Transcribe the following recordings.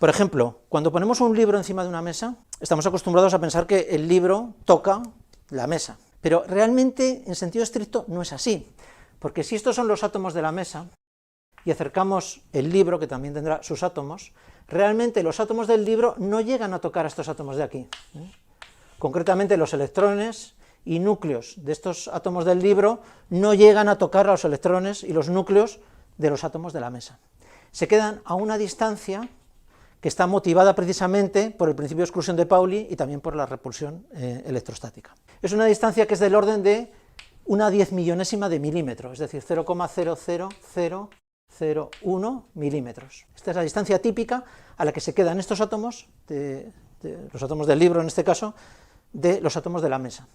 Por ejemplo, cuando ponemos un libro encima de una mesa, estamos acostumbrados a pensar que el libro toca la mesa, pero realmente, en sentido estricto, no es así, porque si estos son los átomos de la mesa, y acercamos el libro, que también tendrá sus átomos, realmente los átomos del libro no llegan a tocar a estos átomos de aquí. Concretamente los electrones y núcleos de estos átomos del libro no llegan a tocar a los electrones y los núcleos de los átomos de la mesa. Se quedan a una distancia que está motivada precisamente por el principio de exclusión de Pauli y también por la repulsión electrostática. Es una distancia que es del orden de una 10.000.000ª de milímetro, es decir, 0,00001 milímetros. Esta es la distancia típica a la que se quedan estos átomos, los átomos del libro en este caso, de los átomos de la mesa.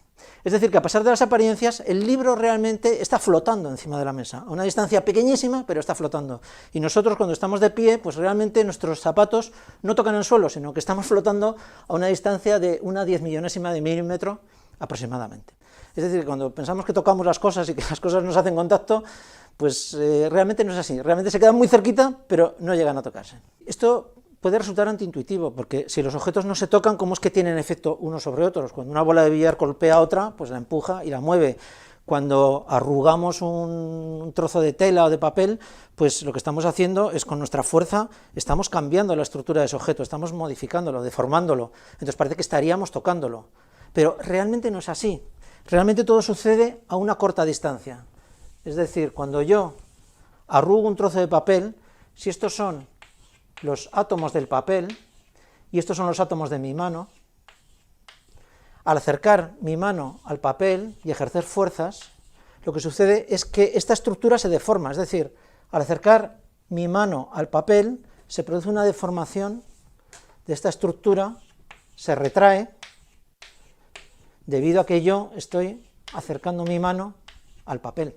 Es decir, que a pesar de las apariencias, el libro realmente está flotando encima de la mesa, a una distancia pequeñísima, pero está flotando. Y nosotros cuando estamos de pie, pues realmente nuestros zapatos no tocan el suelo, sino que estamos flotando a una distancia de una 10.000.000ª de milímetro aproximadamente. Es decir, que cuando pensamos que tocamos las cosas y que las cosas nos hacen contacto, pues realmente no es así, realmente se quedan muy cerquita, pero no llegan a tocarse. Esto puede resultar antiintuitivo, porque si los objetos no se tocan, ¿cómo es que tienen efecto unos sobre otros? Cuando una bola de billar golpea a otra, pues la empuja y la mueve. Cuando arrugamos un trozo de tela o de papel, pues lo que estamos haciendo es con nuestra fuerza, estamos cambiando la estructura de ese objeto, estamos modificándolo, deformándolo, entonces parece que estaríamos tocándolo, pero realmente no es así, realmente todo sucede a una corta distancia. Es decir, cuando yo arrugo un trozo de papel, si estos son los átomos del papel y estos son los átomos de mi mano, al acercar mi mano al papel y ejercer fuerzas, lo que sucede es que esta estructura se deforma, es decir, al acercar mi mano al papel se produce una deformación de esta estructura, se retrae, debido a que yo estoy acercando mi mano al papel.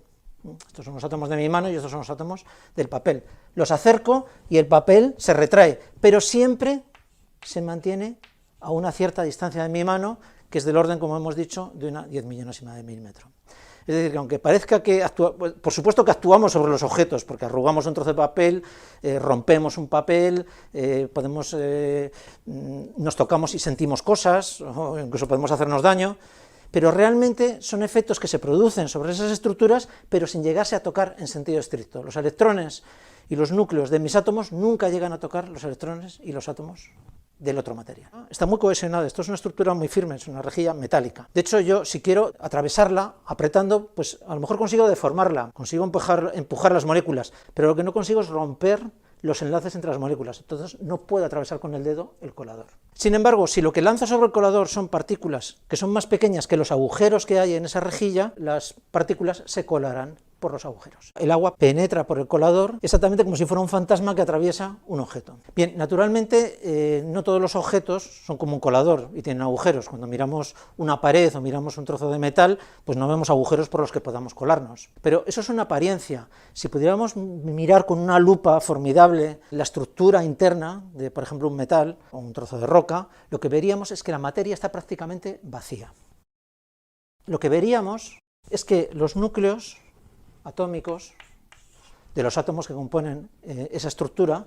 Estos son los átomos de mi mano y estos son los átomos del papel. Los acerco y el papel se retrae, pero siempre se mantiene a una cierta distancia de mi mano, que es del orden, como hemos dicho, de una 10.000.000ª de milímetro. Es decir, que aunque parezca que por supuesto que actuamos sobre los objetos, porque arrugamos un trozo de papel, rompemos un papel, nos tocamos y sentimos cosas, o incluso podemos hacernos daño, pero realmente son efectos que se producen sobre esas estructuras, pero sin llegarse a tocar en sentido estricto. Los electrones y los núcleos de mis átomos nunca llegan a tocar los electrones y los átomos del otro material. Está muy cohesionado, esto es una estructura muy firme, es una rejilla metálica. De hecho, yo si quiero atravesarla apretando, pues a lo mejor consigo deformarla, consigo empujar las moléculas, pero lo que no consigo es romper los enlaces entre las moléculas, entonces no puedo atravesar con el dedo el colador. Sin embargo, si lo que lanzo sobre el colador son partículas que son más pequeñas que los agujeros que hay en esa rejilla, las partículas se colarán por los agujeros. El agua penetra por el colador exactamente como si fuera un fantasma que atraviesa un objeto. Bien, naturalmente no todos los objetos son como un colador y tienen agujeros. Cuando miramos una pared o miramos un trozo de metal, pues no vemos agujeros por los que podamos colarnos. Pero eso es una apariencia. Si pudiéramos mirar con una lupa formidable la estructura interna de, por ejemplo, un metal o un trozo de roca, lo que veríamos es que la materia está prácticamente vacía. Lo que veríamos es que los núcleos atómicos de los átomos que componen esa estructura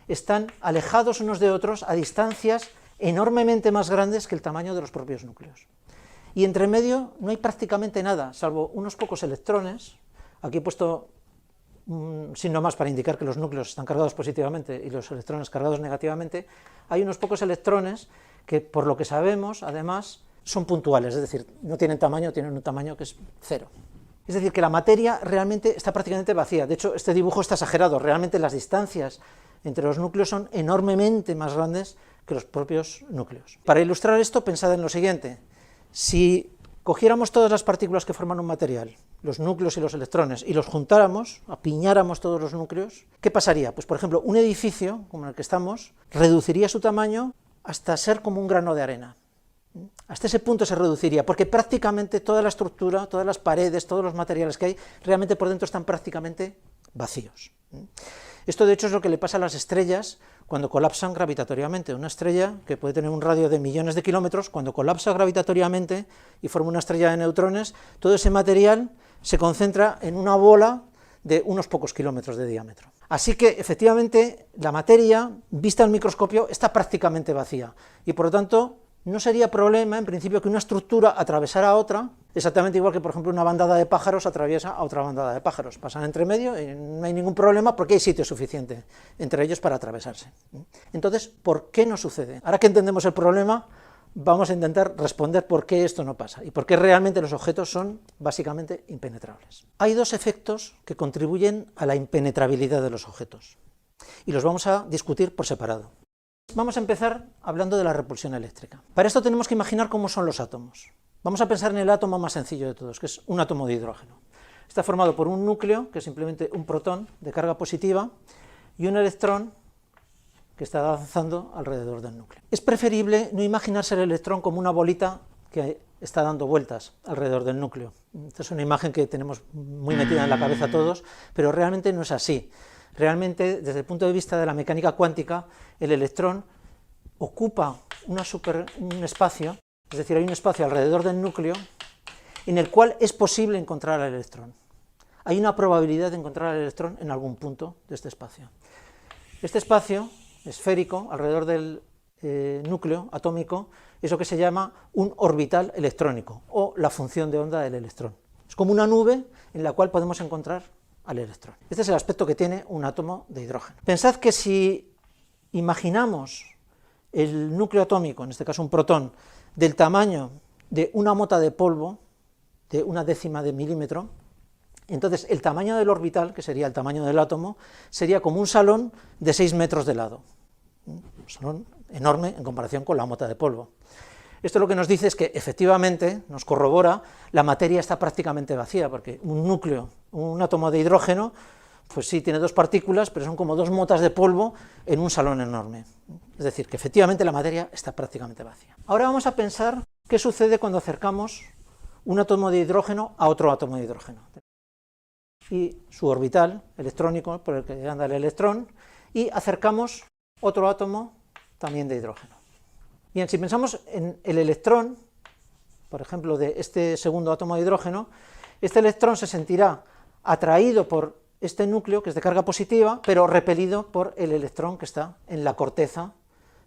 están alejados unos de otros a distancias enormemente más grandes que el tamaño de los propios núcleos. Y entre medio no hay prácticamente nada, salvo unos pocos electrones. Aquí he puesto un signo más para indicar que los núcleos están cargados positivamente y los electrones cargados negativamente. Hay unos pocos electrones que, por lo que sabemos, además, son puntuales, es decir, no tienen tamaño, tienen un tamaño que es cero. Es decir, que la materia realmente está prácticamente vacía. De hecho, este dibujo está exagerado. Realmente las distancias entre los núcleos son enormemente más grandes que los propios núcleos. Para ilustrar esto, pensad en lo siguiente. Si cogiéramos todas las partículas que forman un material, los núcleos y los electrones, y los juntáramos, apiñáramos todos los núcleos, ¿qué pasaría? Pues, por ejemplo, un edificio, como el que estamos, reduciría su tamaño hasta ser como un grano de arena. Hasta ese punto se reduciría, porque prácticamente toda la estructura, todas las paredes, todos los materiales que hay, realmente por dentro están prácticamente vacíos. Esto de hecho es lo que le pasa a las estrellas cuando colapsan gravitatoriamente. Una estrella que puede tener un radio de millones de kilómetros, cuando colapsa gravitatoriamente y forma una estrella de neutrones, todo ese material se concentra en una bola de unos pocos kilómetros de diámetro. Así que, efectivamente, la materia, vista al microscopio, está prácticamente vacía, y por lo tanto, no sería problema, en principio, que una estructura atravesara a otra, exactamente igual que, por ejemplo, una bandada de pájaros atraviesa a otra bandada de pájaros. Pasan entre medio y no hay ningún problema porque hay sitio suficiente entre ellos para atravesarse. Entonces, ¿por qué no sucede? Ahora que entendemos el problema, vamos a intentar responder por qué esto no pasa y por qué realmente los objetos son básicamente impenetrables. Hay dos efectos que contribuyen a la impenetrabilidad de los objetos y los vamos a discutir por separado. Vamos a empezar hablando de la repulsión eléctrica. Para esto tenemos que imaginar cómo son los átomos. Vamos a pensar en el átomo más sencillo de todos, que es un átomo de hidrógeno. Está formado por un núcleo, que es simplemente un protón de carga positiva, y un electrón que está danzando alrededor del núcleo. Es preferible no imaginarse el electrón como una bolita que está dando vueltas alrededor del núcleo. Esta es una imagen que tenemos muy metida en la cabeza todos, pero realmente no es así. Realmente, desde el punto de vista de la mecánica cuántica, el electrón ocupa un espacio, es decir, hay un espacio alrededor del núcleo en el cual es posible encontrar al electrón. Hay una probabilidad de encontrar al electrón en algún punto de este espacio. Este espacio esférico alrededor del núcleo atómico es lo que se llama un orbital electrónico, o la función de onda del electrón. Es como una nube en la cual podemos encontrar al electrón. Este es el aspecto que tiene un átomo de hidrógeno. Pensad que si imaginamos el núcleo atómico, en este caso un protón, del tamaño de una mota de polvo, de una décima de milímetro, entonces el tamaño del orbital, que sería el tamaño del átomo, sería como un salón de 6 metros de lado. Un salón enorme en comparación con la mota de polvo. Esto lo que nos dice es que, efectivamente, nos corrobora, la materia está prácticamente vacía, porque un núcleo, un átomo de hidrógeno, pues sí, tiene dos partículas, pero son como dos motas de polvo en un salón enorme. Es decir, que efectivamente la materia está prácticamente vacía. Ahora vamos a pensar qué sucede cuando acercamos un átomo de hidrógeno a otro átomo de hidrógeno. Y su orbital electrónico, por el que anda el electrón, y acercamos otro átomo también de hidrógeno. Bien, si pensamos en el electrón, por ejemplo, de este segundo átomo de hidrógeno, este electrón se sentirá atraído por este núcleo, que es de carga positiva, pero repelido por el electrón que está en la corteza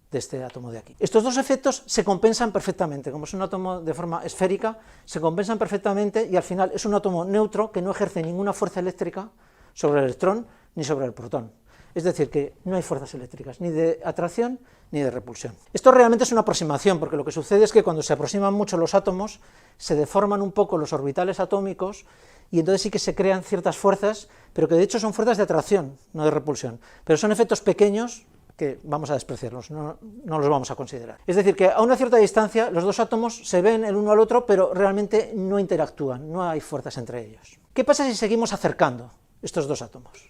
de este átomo de aquí. Estos dos efectos se compensan perfectamente, como es un átomo de forma esférica, se compensan perfectamente y al final es un átomo neutro que no ejerce ninguna fuerza eléctrica sobre el electrón ni sobre el protón. Es decir, que no hay fuerzas eléctricas, ni de atracción ni de repulsión. Esto realmente es una aproximación, porque lo que sucede es que cuando se aproximan mucho los átomos, se deforman un poco los orbitales atómicos, y entonces sí que se crean ciertas fuerzas, pero que de hecho son fuerzas de atracción, no de repulsión. Pero son efectos pequeños que vamos a despreciarlos, no los vamos a considerar. Es decir, que a una cierta distancia los dos átomos se ven el uno al otro, pero realmente no interactúan, no hay fuerzas entre ellos. ¿Qué pasa si seguimos acercando estos dos átomos?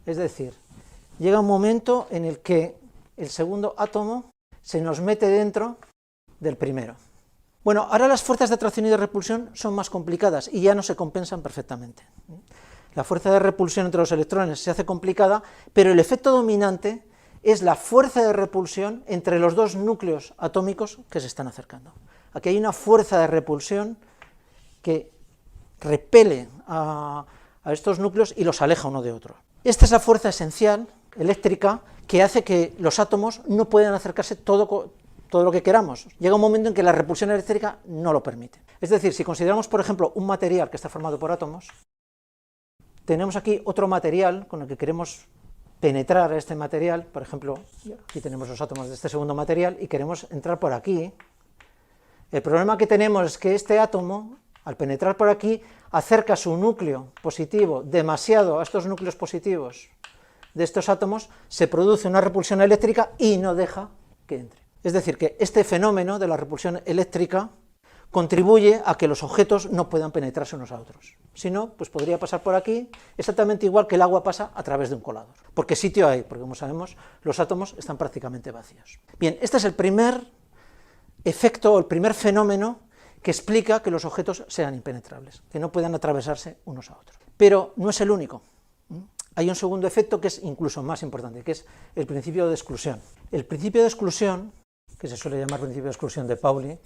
Es decir, llega un momento en el que el segundo átomo se nos mete dentro del primero. Bueno, ahora las fuerzas de atracción y de repulsión son más complicadas y ya no se compensan perfectamente. La fuerza de repulsión entre los electrones se hace complicada, pero el efecto dominante es la fuerza de repulsión entre los dos núcleos atómicos que se están acercando. Aquí hay una fuerza de repulsión que repele a estos núcleos y los aleja uno de otro. Esta es la fuerza esencial eléctrica que hace que los átomos no puedan acercarse todo lo que queramos. Llega un momento en que la repulsión eléctrica no lo permite. Es decir, si consideramos, por ejemplo, un material que está formado por átomos, tenemos aquí otro material con el que queremos penetrar a este material, por ejemplo, aquí tenemos los átomos de este segundo material y queremos entrar por aquí. El problema que tenemos es que este átomo, al penetrar por aquí, acerca su núcleo positivo demasiado a estos núcleos positivos de estos átomos, se produce una repulsión eléctrica y no deja que entre. Es decir, que este fenómeno de la repulsión eléctrica contribuye a que los objetos no puedan penetrarse unos a otros. Si no, pues podría pasar por aquí exactamente igual que el agua pasa a través de un colador. Porque sitio hay, porque como sabemos, los átomos están prácticamente vacíos. Bien, este es el primer efecto, o el primer fenómeno que explica que los objetos sean impenetrables, que no puedan atravesarse unos a otros. Pero no es el único. Hay un segundo efecto que es incluso más importante, que es el principio de exclusión. El principio de exclusión, que se suele llamar principio de exclusión de Pauli,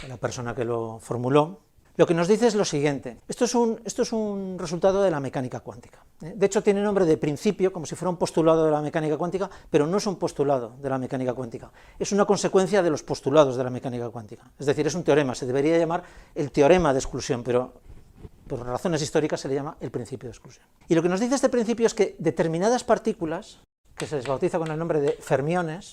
la persona que lo formuló, Lo que nos dice es lo siguiente, esto es un resultado de la mecánica cuántica. De hecho tiene nombre de principio, como si fuera un postulado de la mecánica cuántica, pero no es un postulado de la mecánica cuántica, es una consecuencia de los postulados de la mecánica cuántica, es decir, es un teorema, se debería llamar el teorema de exclusión, pero por razones históricas se le llama el principio de exclusión. Y lo que nos dice este principio es que determinadas partículas, que se les bautiza con el nombre de fermiones,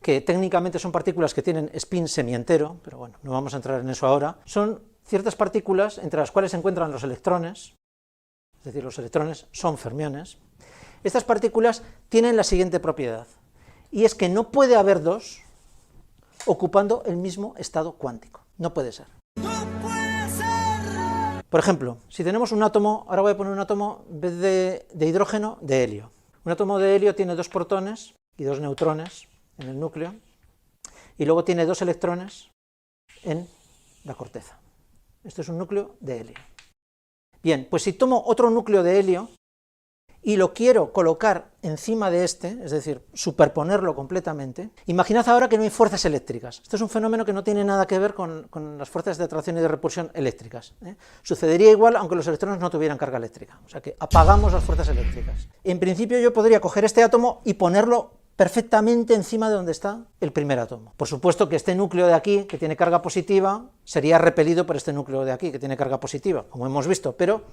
que técnicamente son partículas que tienen spin semientero, pero bueno, no vamos a entrar en eso ahora, son ciertas partículas entre las cuales se encuentran los electrones, es decir, los electrones son fermiones. Estas partículas tienen la siguiente propiedad, y es que no puede haber dos ocupando el mismo estado cuántico, no puede ser. Por ejemplo, si tenemos un átomo, ahora voy a poner un átomo en vez de hidrógeno, de helio. Un átomo de helio tiene 2 protones y 2 neutrones en el núcleo, y luego tiene 2 electrones en la corteza. Esto es un núcleo de helio. Bien, pues si tomo otro núcleo de helio y lo quiero colocar encima de este, es decir, superponerlo completamente, imaginad ahora que no hay fuerzas eléctricas. Esto es un fenómeno que no tiene nada que ver con las fuerzas de atracción y de repulsión eléctricas. Sucedería igual aunque los electrones no tuvieran carga eléctrica, o sea que apagamos las fuerzas eléctricas. En principio yo podría coger este átomo y ponerlo perfectamente encima de donde está el primer átomo. Por supuesto que este núcleo de aquí, que tiene carga positiva, sería repelido por este núcleo de aquí, que tiene carga positiva, como hemos visto, pero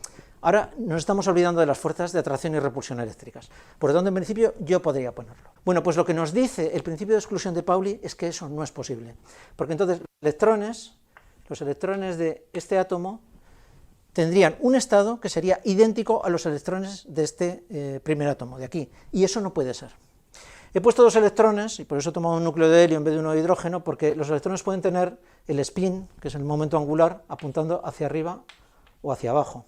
ahora nos estamos olvidando de las fuerzas de atracción y repulsión eléctricas. Por lo tanto, en principio, yo podría ponerlo. Bueno, pues lo que nos dice el principio de exclusión de Pauli es que eso no es posible, porque entonces los electrones de este átomo tendrían un estado que sería idéntico a los electrones de este primer átomo, de aquí, y eso no puede ser. He puesto 2 electrones, y por eso he tomado un núcleo de helio en vez de uno de hidrógeno, porque los electrones pueden tener el spin, que es el momento angular, apuntando hacia arriba o hacia abajo.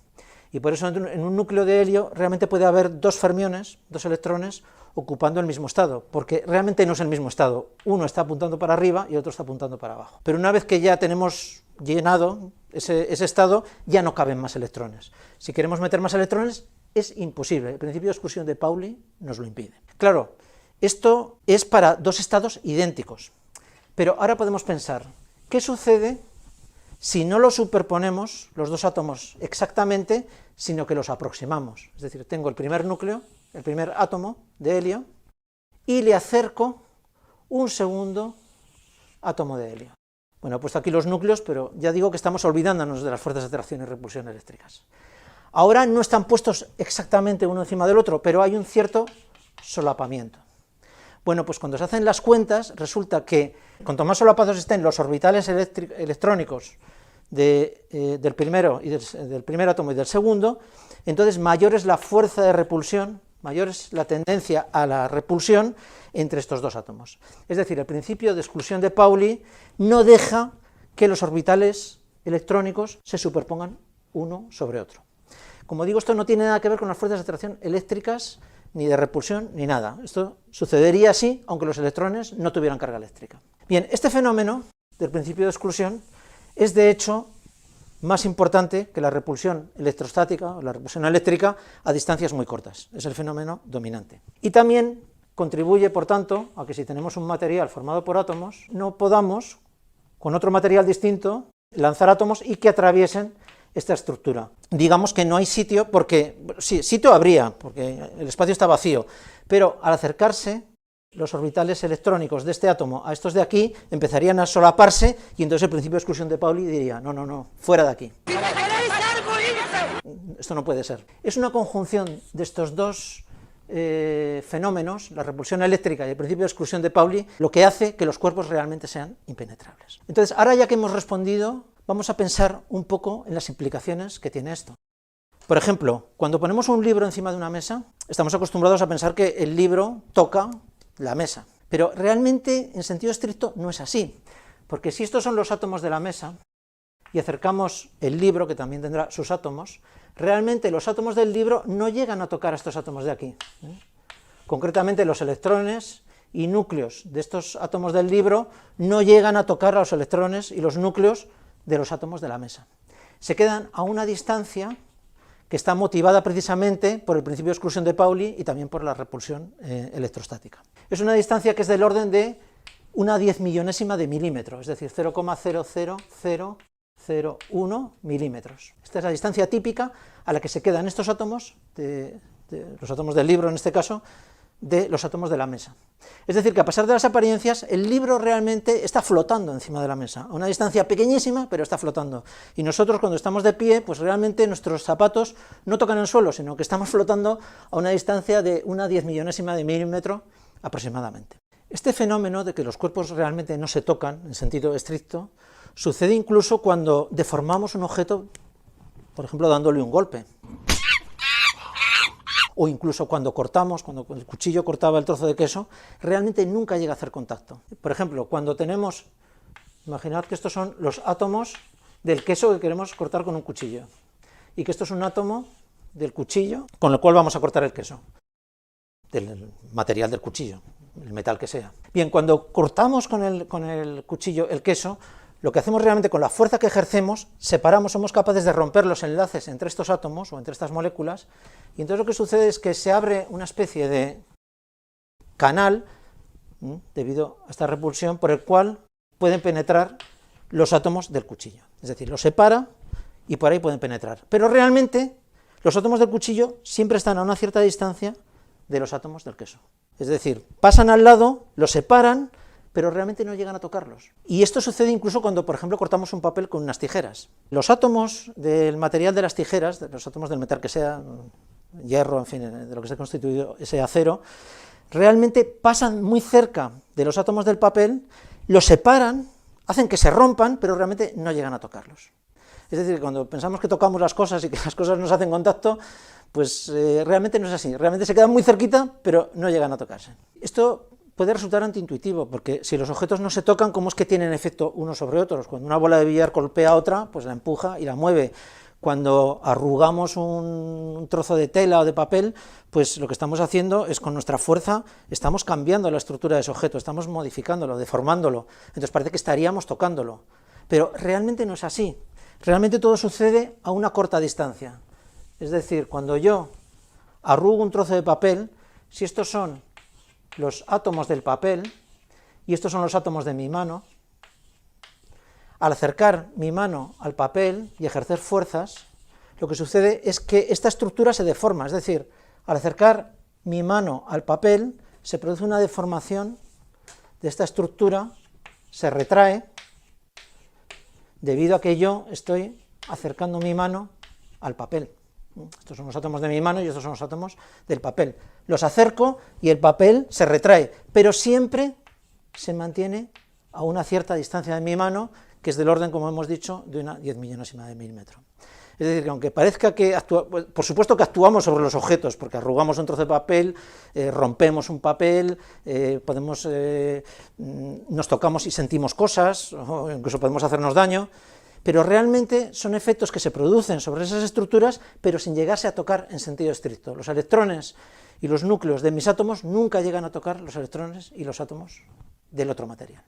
Y por eso en un núcleo de helio realmente puede haber 2 fermiones, 2 electrones, ocupando el mismo estado, porque realmente no es el mismo estado. Uno está apuntando para arriba y otro está apuntando para abajo. Pero una vez que ya tenemos llenado ese estado, ya no caben más electrones. Si queremos meter más electrones, es imposible. El principio de exclusión de Pauli nos lo impide. Claro, esto es para 2 estados idénticos, pero ahora podemos pensar, ¿qué sucede si no los superponemos, los 2 átomos, exactamente, sino que los aproximamos? Es decir, tengo el primer núcleo, el primer átomo de helio, y le acerco un segundo átomo de helio. Bueno, he puesto aquí los núcleos, pero ya digo que estamos olvidándonos de las fuerzas de atracción y repulsión eléctricas. Ahora no están puestos exactamente uno encima del otro, pero hay un cierto solapamiento. Bueno, pues cuando se hacen las cuentas, resulta que cuanto más solapados estén los orbitales electrónicos del primero y del primer átomo y del segundo, entonces mayor es la fuerza de repulsión, mayor es la tendencia a la repulsión entre estos 2 átomos. Es decir, el principio de exclusión de Pauli no deja que los orbitales electrónicos se superpongan uno sobre otro. Como digo, esto no tiene nada que ver con las fuerzas de atracción eléctricas, ni de repulsión, ni nada. Esto sucedería así, aunque los electrones no tuvieran carga eléctrica. Bien, este fenómeno del principio de exclusión es, de hecho, más importante que la repulsión electrostática o la repulsión eléctrica a distancias muy cortas. Es el fenómeno dominante. Y también contribuye, por tanto, a que si tenemos un material formado por átomos, no podamos, con otro material distinto, lanzar átomos y que atraviesen esta estructura. Digamos que no hay sitio, porque sí, sitio habría, porque el espacio está vacío, pero al acercarse los orbitales electrónicos de este átomo a estos de aquí, empezarían a solaparse, y entonces el principio de exclusión de Pauli diría, no, no, no, fuera de aquí. Esto no puede ser. Es una conjunción de estos 2 fenómenos, la repulsión eléctrica y el principio de exclusión de Pauli, lo que hace que los cuerpos realmente sean impenetrables. Entonces, ahora ya que hemos respondido, vamos a pensar un poco en las implicaciones que tiene esto. Por ejemplo, cuando ponemos un libro encima de una mesa, estamos acostumbrados a pensar que el libro toca la mesa, pero realmente, en sentido estricto, no es así, porque si estos son los átomos de la mesa, y acercamos el libro, que también tendrá sus átomos, realmente los átomos del libro no llegan a tocar a estos átomos de aquí. Concretamente, los electrones y núcleos de estos átomos del libro no llegan a tocar a los electrones y los núcleos de los átomos de la mesa. Se quedan a una distancia que está motivada precisamente por el principio de exclusión de Pauli y también por la repulsión electrostática. Es una distancia que es del orden de una 10 millonésima de milímetro, es decir, 0,000 0,01 milímetros. Esta es la distancia típica a la que se quedan estos átomos, los átomos del libro en este caso, de los átomos de la mesa. Es decir, que a pesar de las apariencias, el libro realmente está flotando encima de la mesa, a una distancia pequeñísima, pero está flotando. Y nosotros, cuando estamos de pie, pues realmente nuestros zapatos no tocan el suelo, sino que estamos flotando a una distancia de una 10.000.000ª de milímetro aproximadamente. Este fenómeno de que los cuerpos realmente no se tocan, en sentido estricto, sucede incluso cuando deformamos un objeto, por ejemplo, dándole un golpe. O incluso cuando cortamos, cuando el cuchillo cortaba el trozo de queso, realmente nunca llega a hacer contacto. Por ejemplo, cuando tenemos, imaginad que estos son los átomos del queso que queremos cortar con un cuchillo, y que esto es un átomo del cuchillo con el cual vamos a cortar el queso, del material del cuchillo, el metal que sea. Bien, cuando cortamos con el cuchillo el queso, lo que hacemos realmente con la fuerza que ejercemos, somos capaces de romper los enlaces entre estos átomos o entre estas moléculas, y entonces lo que sucede es que se abre una especie de canal, debido a esta repulsión, por el cual pueden penetrar los átomos del cuchillo. Es decir, los separa y por ahí pueden penetrar. Pero realmente los átomos del cuchillo siempre están a una cierta distancia de los átomos del queso. Es decir, pasan al lado, los separan, pero realmente no llegan a tocarlos. Y esto sucede incluso cuando, por ejemplo, cortamos un papel con unas tijeras. Los átomos del material de las tijeras, los átomos del metal que sea, hierro, en fin, de lo que esté constituido ese acero, realmente pasan muy cerca de los átomos del papel, los separan, hacen que se rompan, pero realmente no llegan a tocarlos. Es decir, cuando pensamos que tocamos las cosas y que las cosas nos hacen contacto, pues realmente no es así, realmente se quedan muy cerquita, pero no llegan a tocarse. Esto puede resultar antiintuitivo, porque si los objetos no se tocan, ¿cómo es que tienen efecto unos sobre otros? Cuando una bola de billar golpea a otra, pues la empuja y la mueve. Cuando arrugamos un trozo de tela o de papel, pues lo que estamos haciendo es, con nuestra fuerza, estamos cambiando la estructura de ese objeto, estamos modificándolo, deformándolo, entonces parece que estaríamos tocándolo, pero realmente no es así, realmente todo sucede a una corta distancia. Es decir, cuando yo arrugo un trozo de papel, si estos son los átomos del papel y estos son los átomos de mi mano, al acercar mi mano al papel y ejercer fuerzas, lo que sucede es que esta estructura se deforma, es decir, al acercar mi mano al papel se produce una deformación de esta estructura, se retrae, debido a que yo estoy acercando mi mano al papel. Estos son los átomos de mi mano y estos son los átomos del papel. Los acerco y el papel se retrae, pero siempre se mantiene a una cierta distancia de mi mano, que es del orden, como hemos dicho, de una 10.000.000ª de milímetro. Es decir, que aunque parezca que por supuesto que actuamos sobre los objetos, porque arrugamos un trozo de papel, rompemos un papel, nos tocamos y sentimos cosas, o incluso podemos hacernos daño, pero realmente son efectos que se producen sobre esas estructuras, pero sin llegarse a tocar en sentido estricto. Los electrones y los núcleos de mis átomos nunca llegan a tocar los electrones y los átomos del otro material.